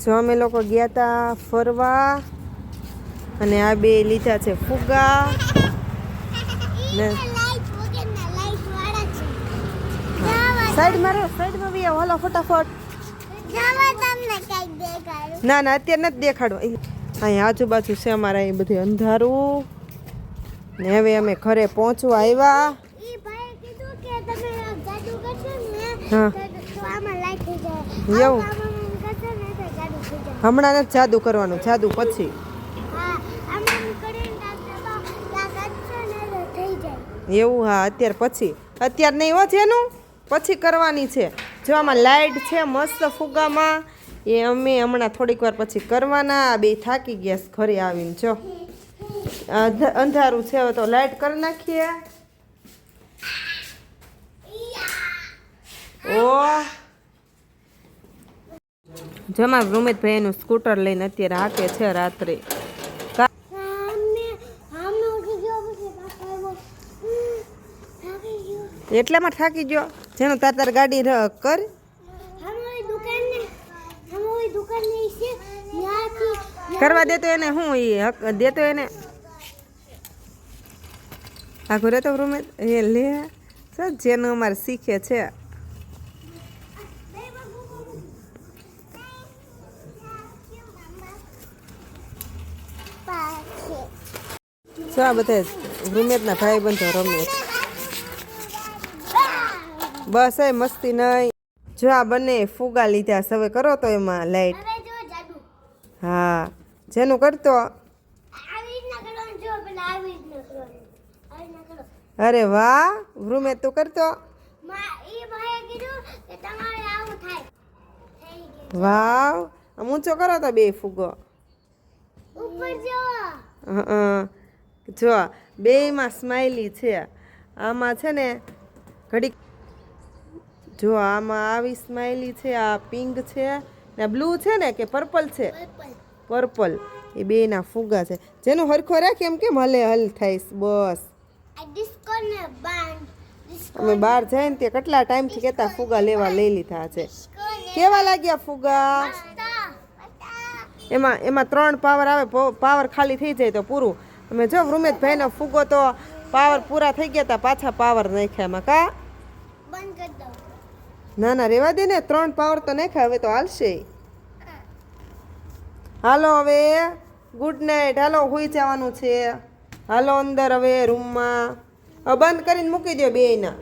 જો અમે લોકો ગયા હતા ફરવા અને આ બે લીધા છે ફુગ્ગા ને સાઈડમાં બી હાલો ફટાફટ. ના ના અત્યારે નથી દેખાડો. અહીંયા આજુબાજુ છે અમારા અહીં બધું અંધારું ને હવે અમે ઘરે પહોંચવા આવ્યા. હા એવું હમણાં નથી જાદુ કરવાનું, જાદુ પછી. એવું હા અત્યારે પછી, અત્યારે નહીં હો જેનું પછી કરવાની છે. જો આમાં લાઇટ છે મસ્ત ફુગ્ગામાં, એ અમે હમણાં થોડીક વાર પછી કરવાના. બે થાકી ગયા ઘરે આવીને. જો અંધારું છે હવે તો લાઇટ કરી નાખીએ. ઓ જમા રૂમેશભાઈ એનું સ્કૂટર લઈને અત્યારે હાકે છે રાત્રે. એટલામાં થાકી ગયો જેનું તાર ગાડી કર કરવા દેતો એને. હું એ હક દેતો એને આખું રહેતો રૂમેશ એ લે સર જેનું અમારે શીખે છે. જો આ બધા રૂમેશના ભાઈ બંધો રમે છે. બસ એ મસ્તી નહીં. જો આ બંને ફુગા લીધા હવે કરો તો એમાં લાઈટ. હા જેનું કરતો. અરે વાહ રૂમેશ તું કરતો. વાવ ઊંચો કરો તો બે ફુગો. જો બેયમાં સ્માઈલી છે. આમાં છે ને ઘડીક જો આમાં આવી સ્માઈલી છે, આ પિંક છે ને બ્લુ છે ને કે પર્પલ છે, પર્પલ. એ બેના ફુગા છે. જેનું હરખો રાખે એમ કેમ હલે હલ થાય. બસ અમે બહાર જાય ને તે કેટલા ટાઈમથી કહેતા ફુગા લેવા લઈ લીધા છે. કેવા લાગ્યા ફુગા? એમાં 3 પાવર આવે. પાવર ખાલી થઈ જાય તો પૂરું. અમે જો રૂમેશભાઈનો ફુગો તો પાવર પૂરા થઈ ગયા હતા, પાછા પાવર નાખ્યા એમાં. કા ના ના રેવા દે ને, 3 પાવર તો નાખ્યા હવે તો હાલશે. હાલો હવે ગુડ નાઇટ. હાલો હુઈ જવાનું છે. હાલો અંદર હવે રૂમમાં બંધ કરીને મૂકી દો બેયના.